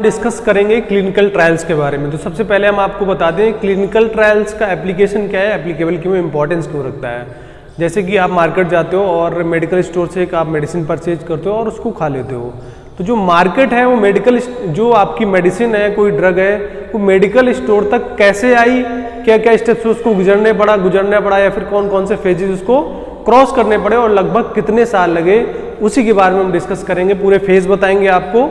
Discuss करेंगे clinical trials के बारे में। तो सबसे पहले हम आपको बता दें क्लिनिकल ट्रायल्स का एप्लीकेशन क्या है, एप्लीकेबल क्यों, इंपॉर्टेंस क्यों रखता है। जैसे कि आप मार्केट जाते हो और मेडिकल स्टोर से एक आप मेडिसिन परचेज करते हो और उसको खा लेते हो, तो जो मार्केट है वो मेडिकल, जो आपकी मेडिसिन है, कोई ड्रग है, वो मेडिकल स्टोर तक कैसे आई, क्या क्या स्टेप्स उसको गुजरना पड़ा या फिर कौन कौन से फेजेस उसको क्रॉस करने पड़े और लगभग कितने साल लगे, उसी के बारे में हम डिस्कस करेंगे। पूरे फेज बताएंगे आपको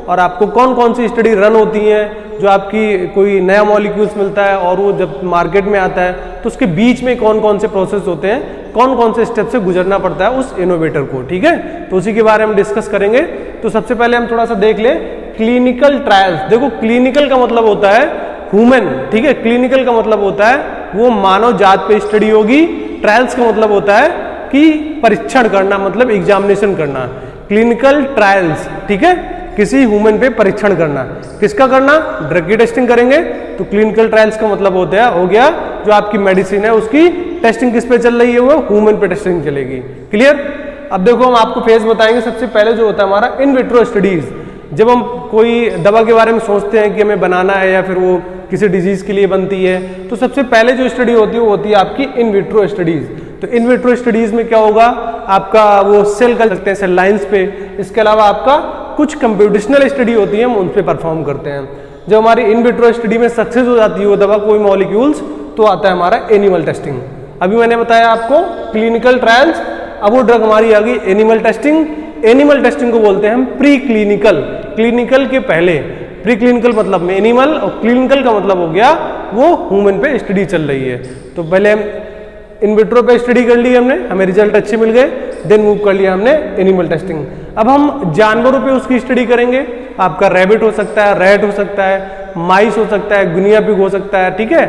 और आपको कौन कौन सी स्टडी रन होती हैं, जो आपकी कोई नया मॉलिक्यूल्स मिलता है और वो जब मार्केट में आता है तो उसके बीच में कौन कौन से प्रोसेस होते हैं, कौन कौन से स्टेप से गुजरना पड़ता है उस इनोवेटर को। ठीक है, तो उसी के बारे में डिस्कस करेंगे। तो सबसे पहले हम थोड़ा सा देख लें क्लिनिकल ट्रायल्स। देखो क्लिनिकल का मतलब होता है ह्यूमन, ठीक है, क्लिनिकल का मतलब होता है वो मानव जात पे स्टडी होगी। ट्रायल्स का मतलब होता है कि परीक्षण करना, मतलब एग्जामिनेशन करना। क्लिनिकल ट्रायल्स, ठीक है, किसी ह्यूमन पे परीक्षण करना। किसका करना? ड्रग की टेस्टिंग करेंगे। तो क्लिनिकल ट्रायल्स का मतलब होता है, हो गया जो आपकी मेडिसिन है उसकी टेस्टिंग किस पे चल रही है, वो ह्यूमन पे टेस्टिंग चलेगी। क्लियर? अब देखो हम आपको फेज बताएंगे। सबसे पहले जो होता है हमारा इन विट्रो स्टडीज। जब हम कोई दवा के बारे में सोचते हैं कि हमें बनाना है या फिर वो किसी डिजीज के लिए बनती है, तो सबसे पहले जो स्टडी होती है वो होती है आपकी इन विट्रो स्टडीज। तो इन विट्रो स्टडीज में क्या होगा, आपका वो सेल कर सकते हैं सेल लाइंस पे। इसके अलावा आपका कुछ कंप्यूटेशनल स्टडी होती है, हम उन पे परफॉर्म करते हैं। जब हमारी इन विट्रो स्टडी में सक्सेस हो जाती है वो दवा, कोई मॉलिक्यूल्स, तो आता है हमारा एनिमल टेस्टिंग। अभी मैंने बताया आपको क्लिनिकल ट्रायल्स, अब वो ड्रग हमारी आ गई एनिमल टेस्टिंग। एनिमल टेस्टिंग को बोलते हैं हम प्री क्लिनिकल। क्लिनिकल के पहले, प्री क्लिनिकल मतलब में एनिमल, और क्लिनिकल का मतलब हो गया वो ह्यूमन पे स्टडी चल रही है। तो पहले हम इन विट्रो पे स्टडी कर ली हमने, हमें रिजल्ट अच्छे मिल गए, देन मूव कर लिया हमने एनिमल टेस्टिंग। अब हम जानवरों पे उसकी स्टडी करेंगे। आपका रैबिट हो सकता है, रैट हो सकता है, माइस हो सकता है, गुनिया पिग हो सकता है, ठीक है,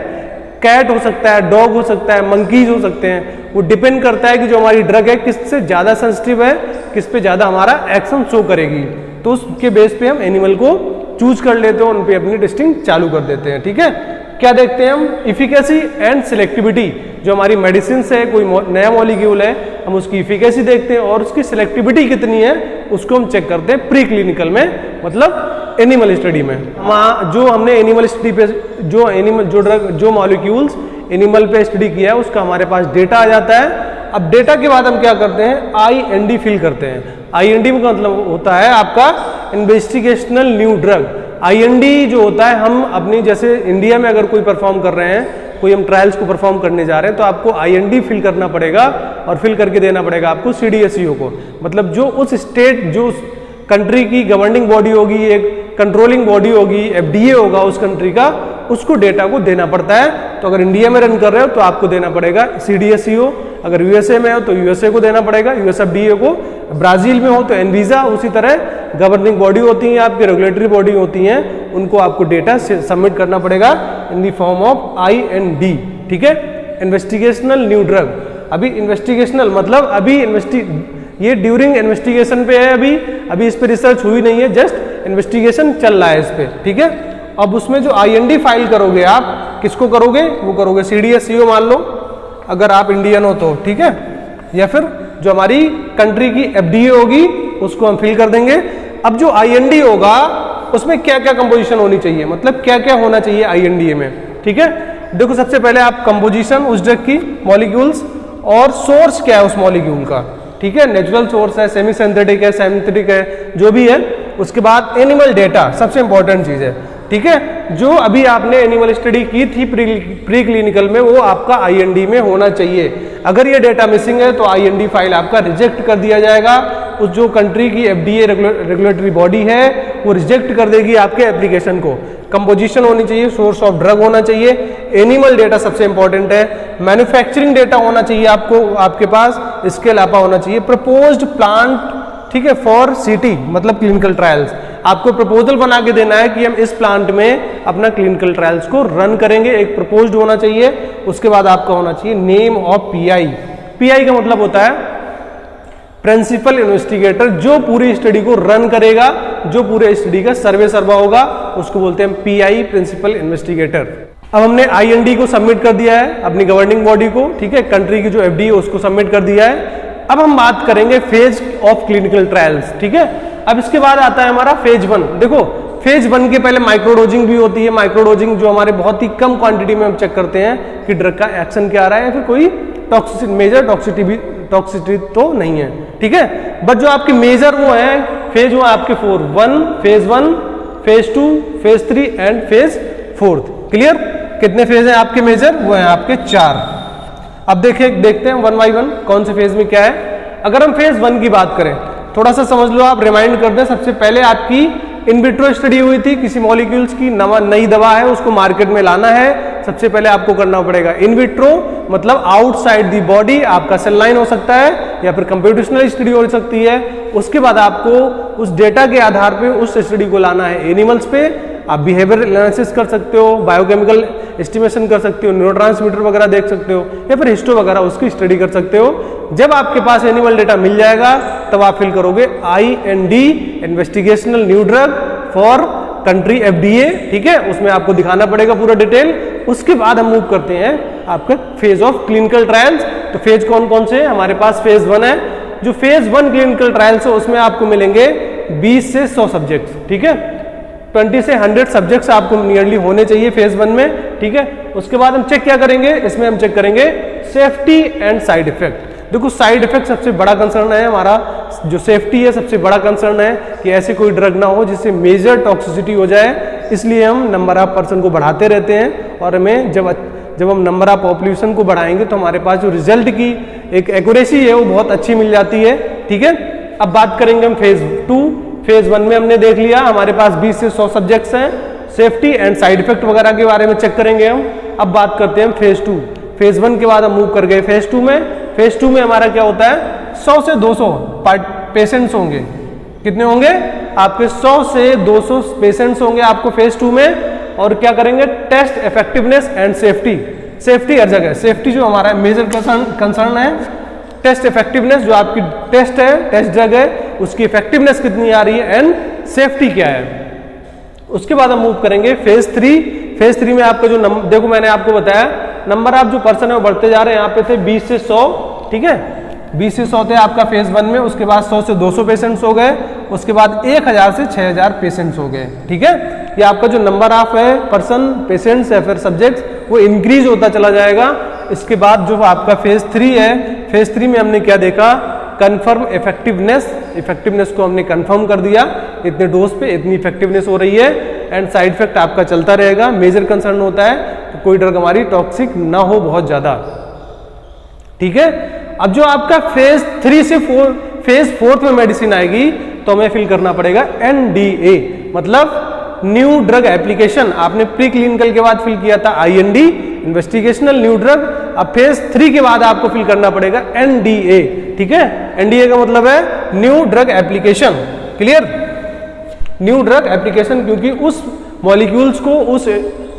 कैट हो सकता है, डॉग हो सकता है, मंकीज हो सकते हैं। वो डिपेंड करता है कि जो हमारी ड्रग है किससे ज्यादा सेंसिटिव है, किस पे ज्यादा हमारा एक्शन शो करेगी। तो उसके बेस पे हम एनिमल को चूज कर लेते हैं, उन पे अपनी टेस्टिंग चालू कर देते हैं। ठीक है, क्या देखते हैं हम? Efficacy and selectivity. जो हमारी मेडिसिन है, कोई नया मॉलिक्यूल है, हम उसकी इफिकेसी देखते हैं और उसकी सिलेक्टिविटी कितनी है उसको हम चेक करते हैं प्री क्लिनिकल में, मतलब एनिमल स्टडी में। वहाँ जो हमने एनिमल स्टडी पे जो एनिमल जो ड्रग जो मॉलिक्यूल्स एनिमल पे स्टडी किया है उसका हमारे पास डेटा आ जाता है। अब डेटा के बाद हम क्या करते हैं? IND फिल करते हैं। IND का मतलब होता है आपका इन्वेस्टिगेशनल न्यू ड्रग। IND जो होता है, हम अपनी जैसे इंडिया में अगर कोई परफॉर्म कर रहे हैं, कोई हम ट्रायल्स को परफॉर्म करने जा रहे हैं, तो आपको IND फिल करना पड़ेगा और फिल करके देना पड़ेगा आपको CDSCO को। मतलब जो उस स्टेट, जो कंट्री की गवर्निंग बॉडी होगी, एक कंट्रोलिंग बॉडी होगी, FDA होगा उस कंट्री का, उसको डेटा को देना पड़ता है। तो अगर इंडिया में रन कर रहे हो तो आपको देना पड़ेगा CDSCO, अगर USA में हो तो USA को देना पड़ेगा, USFDA को, ब्राजील में हो तो एनवीसा। उसी तरह गवर्निंग बॉडी होती हैं आपकी, रेगुलेटरी बॉडी होती हैं, उनको आपको डेटा सबमिट करना पड़ेगा इन द फॉर्म ऑफ IND। ठीक है, इन्वेस्टिगेशनल न्यू ड्रग। अभी इन्वेस्टिगेशनल मतलब अभी ये ड्यूरिंग इन्वेस्टिगेशन पे है, अभी इस पे रिसर्च हुई नहीं है, जस्ट इन्वेस्टिगेशन चल रहा है इस पे। ठीक है, अब उसमें जो IND फाइल करोगे आप, किसको करोगे? वो करोगे CDSCO मान लो, अगर आप इंडियन हो तो, ठीक है, या फिर जो हमारी कंट्री की FDA होगी उसको हम फिल कर देंगे। अब जो IND होगा उसमें क्या क्या कंपोजिशन होनी चाहिए, मतलब क्या क्या होना चाहिए IND में। ठीक है, देखो सबसे पहले आप कंपोजिशन उस ड्रग की, मॉलिक्यूल्स, और सोर्स क्या है उस मॉलिक्यूल का। ठीक है, नेचुरल सोर्स है, सेमी सिंथेटिक है, सिंथेटिक है, जो भी है। उसके बाद एनिमल डेटा सबसे इंपॉर्टेंट चीज है। ठीक है, जो अभी आपने एनिमल स्टडी की थी प्री क्लिनिकल में, वो आपका IND में होना चाहिए। अगर ये डेटा मिसिंग है तो IND फाइल आपका रिजेक्ट कर दिया जाएगा। उस जो कंट्री की FDA रेगुलेटरी बॉडी है वो रिजेक्ट कर देगी आपके एप्लीकेशन को। कंपोजिशन होनी चाहिए, सोर्स ऑफ ड्रग होना चाहिए, एनिमल डेटा सबसे इंपॉर्टेंट है, मैन्युफैक्चरिंग डेटा होना चाहिए आपको आपके पास, इसके अलावा होना चाहिए प्रपोज्ड प्लांट, ठीक है, फॉर CT मतलब क्लिनिकल ट्रायल्स। आपको प्रपोजल बना के देना है कि हम इस प्लांट में अपना क्लिनिकल ट्रायल्स को रन करेंगे, एक प्रपोज्ड होना चाहिए। उसके बाद आपका होना चाहिए नेम ऑफ PI। PI का मतलब होता है प्रिंसिपल इन्वेस्टिगेटर, जो पूरी स्टडी को रन करेगा, जो पूरे स्टडी का सर्वा होगा, उसको बोलते हैं PI, प्रिंसिपल इन्वेस्टिगेटर। अब हमने IND को सबमिट कर दिया है अपनी गवर्निंग बॉडी को, ठीक है, कंट्री की जो FDA है उसको सबमिट कर दिया है। अब हम बात करेंगे फेज ऑफ क्लिनिकल ट्रायल्स। ठीक है, अब इसके बाद आता है हमारा फेज 1। देखो फेज 1 के पहले माइक्रोडोजिंग भी होती है। माइक्रोडोजिंग जो हमारे बहुत ही कम क्वांटिटी में हम चेक करते हैं कि ड्रग का एक्शन क्या आ रहा है या फिर कोई टॉक्सिसिटी, मेजर टॉक्सिसिटी तो नहीं है, ठीक है। बट जो आपके मेजर वो है फेज वो आपके 4, phase 1, phase 2, phase 3 and phase 4। Clear? कितने फेज हैं आपके मेजर? वो हैं आपके 4। अब देखते हैं 1 बाई 1 कौन से फेज में क्या है। अगर हम फेज 1 की बात करें, थोड़ा सा समझ लो, आप रिमाइंड कर दें। सबसे पहले आपकी इन विट्रो स्टडी हुई थी, किसी मॉलिक्यूल्स की नई दवा है उसको मार्केट में लाना है। सबसे पहले आपको करना पड़ेगा इन विट्रो, मतलब आउटसाइड दी बॉडी, आपका सेल लाइन हो सकता है या फिर कंप्यूटेशनल स्टडी हो सकती है। उसके बाद आपको उस डेटा के आधार पे उस स्टडी को लाना है एनिमल्स पे। आप बिहेवियर एनालिसिस कर सकते हो, बायोकेमिकल एस्टिमेशन कर सकते हो, न्यूरोट्रांसमीटर वगैरह देख सकते हो या फिर हिस्टो वगैरह उसकी स्टडी कर सकते हो। जब आपके पास एनिमल डेटा मिल जाएगा तब आप फिल करोगे IND, investigational new drug for country FDA, ठीक है। उसमें आपको दिखाना पड़ेगा पूरा डिटेल। उसके बाद हम मूव करते हैं आपका फेज ऑफ क्लिनिकल ट्रायल्स। तो फेज कौन कौन से हैं हमारे पास? फेज 1 है। जो फेज 1 क्लिनिकल ट्रायल्स है उसमें आपको मिलेंगे 20 से 100 सब्जेक्ट्स, ठीक है। 20 से 100 सब्जेक्ट्स आपको नियरली होने चाहिए फेज 1 में, ठीक है। उसके बाद हम चेक क्या करेंगे? इसमें हम चेक करेंगे सेफ्टी एंड साइड इफेक्ट। देखो साइड इफेक्ट सबसे बड़ा कंसर्न है हमारा, जो सेफ्टी है सबसे बड़ा कंसर्न है कि ऐसे कोई ड्रग ना हो जिससे मेजर टॉक्सिसिटी हो जाए। इसलिए हम नंबर ऑफ पर्सन को बढ़ाते रहते हैं और हमें जब हम नंबर ऑफ पॉपुलेशन को बढ़ाएंगे तो हमारे पास जो रिजल्ट की एक एक्यूरेसी है वो बहुत अच्छी मिल जाती है, ठीक है। अब बात करेंगे हम फेज 2। फेज 1 में हमने देख लिया हमारे पास 20 से 100 सब्जेक्ट्स हैं। सेफ्टी एंड साइड इफेक्ट वगैरह के बारे में चेक करेंगे हम। अब बात करते हैं फेज 2। फेज 1 के बाद हम मूव कर गए फेज 2 में। फेज 2 में हमारा क्या होता है? 100 से 200 पेशेंट्स होंगे। कितने होंगे? आपके 100 से 200 पेशेंट्स होंगे आपको फेज 2 में। और क्या करेंगे? Test effectiveness and safety. Safety हर जगह, सेफ्टी जो हमारा मेजर कंसर्न है। टेस्ट इफेक्टिवनेस, जो आपकी टेस्ट है, टेस्ट ड्रग है, उसकी इफेक्टिवनेस कितनी आ रही है एंड सेफ्टी क्या है। उसके बाद हम मूव करेंगे फेज 3। फेज 3 में आपका जो देखो मैंने आपको बताया नंबर आप जो पर्सन है वो बढ़ते जा रहे हैं। यहाँ पे थे 20 से 100, ठीक है। 20 से 100 थे आपका फेज 1 में। उसके बाद 100 से 200 पेशेंट्स हो गए। उसके बाद 1000 से 6000 पेशेंट्स हो गए, ठीक है। ये आपका जो नंबर ऑफ है पर्सन, पेशेंट्स या फिर सब्जेक्ट्स, वो इंक्रीज होता चला जाएगा। इसके बाद जो आपका फेज 3 है, फेज 3 में हमने क्या देखा? कंफर्म इफेक्टिवनेस को हमने कंफर्म कर दिया, इतने डोज पे इतनी इफेक्टिवनेस हो रही है एंड साइड इफेक्ट आपका चलता रहेगा। मेजर कंसर्न होता है तो कोई ड्रग हमारी टॉक्सिक ना हो बहुत ज्यादा, ठीक है। अब जो आपका फेज 3 से फेज 4 में मेडिसिन आएगी तो हमें फिल करना पड़ेगा NDA, मतलब न्यू ड्रग एप्लीकेशन। आपने प्री क्लिनिकल के बाद फिल किया था IND, इन्वेस्टिगेशनल न्यू ड्रग। अब फेज 3 के बाद आपको फिल करना पड़ेगा NDA, ठीक है। NDA का मतलब है new drug application. Clear? New drug application, क्योंकि उस मॉलिक्यूल्स को, उस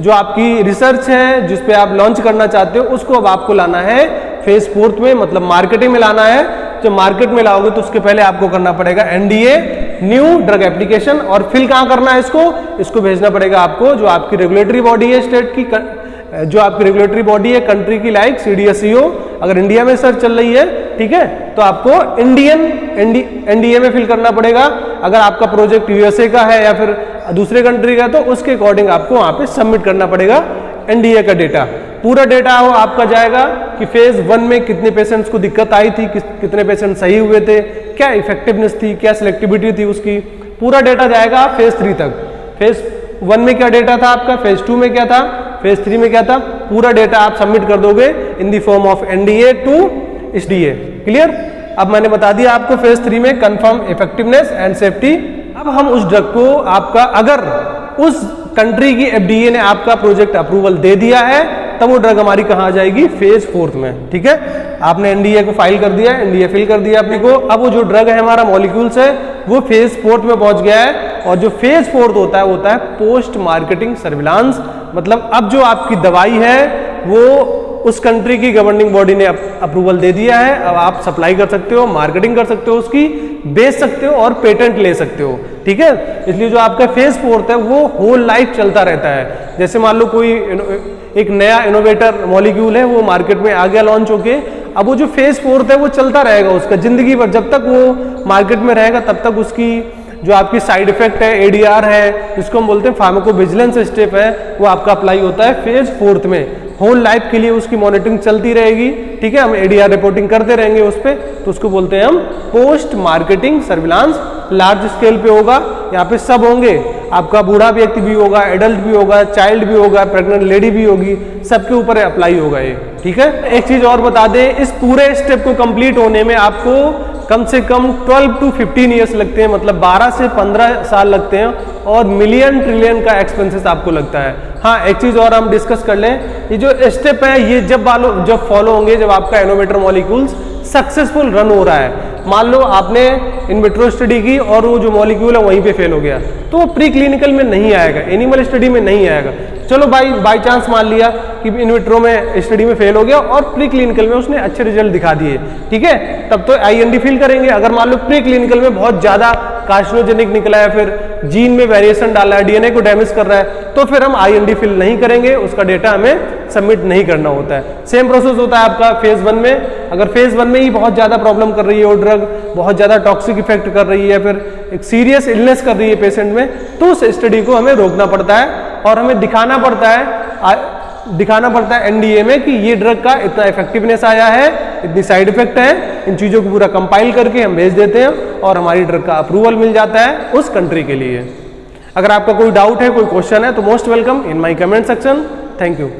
जो आपकी रिसर्च है जिस पे आप लॉन्च करना चाहते हो उसको अब आपको लाना है फेज 4 में, मतलब मार्केटिंग में लाना है। जब मार्केट में लाओगे तो उसके पहले आपको करना पड़ेगा NDA, न्यू ड्रग एप्लीकेशन। और फिल कहाँ करना है इसको भेजना पड़ेगा आपको जो आपकी रेगुलेटरी बॉडी है स्टेट की, जो आपकी रेगुलेटरी बॉडी है कंट्री की, लाइक CDSCO। अगर इंडिया में सर्च चल रही है, ठीक है, तो आपको इंडियन NDA में फिल करना पड़ेगा। अगर आपका प्रोजेक्ट USA का है या फिर दूसरे कंट्री का तो उसके अकॉर्डिंग आपको वहां पे सबमिट करना पड़ेगा NDA का डेटा। पूरा डेटा वो आपका जाएगा कि फेज 1 में कितने पेशेंट्स को दिक्कत आई थी, कितने पेशेंट सही हुए थे, क्या इफेक्टिवनेस थी, क्या सिलेक्टिविटी थी उसकी, पूरा डेटा जाएगा फेज 3 तक। फेज 1 में क्या डेटा था आपका, फेज 2 में क्या था, फेज 3 में क्या था, पूरा डेटा आप सबमिट कर दोगे in the form of NDA to SDA। Clear? अब मैंने बता दिया आपको फेज 3 में कंफर्म इफेक्टिवनेस एंड सेफ्टी। अब हम उस ड्रग को आपका, अगर उस कंट्री की FDA ने आपका प्रोजेक्ट अप्रूवल दे दिया है तब वो ड्रग हमारी कहाँ आ जाएगी? फेज 4 में, ठीक है। आपने NDA को फाइल कर दिया, NDA फिल कर दिया अपने को। अब वो जो ड्रग है हमारा मॉलिक्यूल्स है वो फेज 4 में पहुंच गया है। और जो फेज 4 होता है वो होता है पोस्ट मार्केटिंग सर्विलांस, मतलब अब जो आपकी दवाई है वो उस कंट्री की गवर्निंग बॉडी ने अप्रूवल दे दिया है। अब आप सप्लाई कर सकते हो, मार्केटिंग कर सकते हो, उसकी बेच सकते हो और पेटेंट ले सकते हो, ठीक है। इसलिए जो आपका फेज 4 है वो होल लाइफ चलता रहता है। जैसे मान लो कोई एक नया इनोवेटर मॉलिक्यूल है, वो मार्केट में आ गया लॉन्च होके, अब वो जो फेज 4 है वो चलता रहेगा उसका जिंदगी भर, जब तक वो मार्केट में रहेगा तब तक उसकी जो आपकी साइड इफेक्ट है, ADR है, जिसको हम बोलते हैं फार्माकोविजिलेंस स्टेप है, वो आपका अप्लाई होता है फेज 4 में। होल लाइफ के लिए उसकी मॉनिटरिंग चलती रहेगी, ठीक है, हम ADR रिपोर्टिंग करते रहेंगे उस पर, तो उसको बोलते हैं हम post marketing surveillance. Large scale पे होगा, यहाँ पे सब होंगे, आपका बूढ़ा व्यक्ति भी होगा, एडल्ट भी होगा, चाइल्ड भी होगा, प्रेग्नेंट लेडी भी होगी, सबके ऊपर अप्लाई होगा ये, ठीक है। एक चीज और बता दें, इस पूरे स्टेप को कंप्लीट होने में आपको कम से कम 12 to 15 ईयर्स लगते हैं, मतलब 12 से 15 साल लगते हैं, और मिलियन ट्रिलियन का एक्सपेंसेस आपको लगता है। हाँ, एक चीज और हम डिस्कस कर लें, ये जो स्टेप है ये जब फॉलो होंगे जब आपका इनोवेटर मॉलिक्यूल्स सक्सेसफुल रन हो रहा है। मान लो आपने इन विट्रो स्टडी की और वो जो मॉलिक्यूल है वहीं पे फेल हो गया, तो वो प्री क्लिनिकल में नहीं आएगा, एनिमल स्टडी में नहीं आएगा। चलो बाई चांस मान लिया कि इन विट्रो में स्टडी में फेल हो गया और प्री क्लिनिकल में उसने अच्छे रिजल्ट दिखा दिए, ठीक है, तब तो IND फिल करेंगे। अगर मान लो प्री क्लिनिकल में बहुत ज्यादा कार्सिनोजेनिक निकला है, फिर जीन में वेरिएशन डाला है, DNA को डैमेज कर रहा है, तो फिर हम IND फिल नहीं करेंगे, उसका डेटा हमें सबमिट नहीं करना होता है। सेम प्रोसेस होता है आपका फेज 1 में। अगर फेज 1 में ही बहुत ज्यादा प्रॉब्लम कर रही है वो ड्रग, बहुत ज्यादा टॉक्सिक इफेक्ट कर रही है, फिर एक सीरियस इलनेस कर रही है पेशेंट में, तो उस स्टडी को हमें रोकना पड़ता है और हमें दिखाना पड़ता है NDA में कि ये ड्रग का इतना इफेक्टिवनेस आया है, इतनी साइड इफेक्ट है। इन चीजों को पूरा कंपाइल करके हम भेज देते हैं और हमारी ड्रग का अप्रूवल मिल जाता है उस कंट्री के लिए। अगर आपका कोई डाउट है, कोई क्वेश्चन है, तो most welcome in my comment section. Thank you.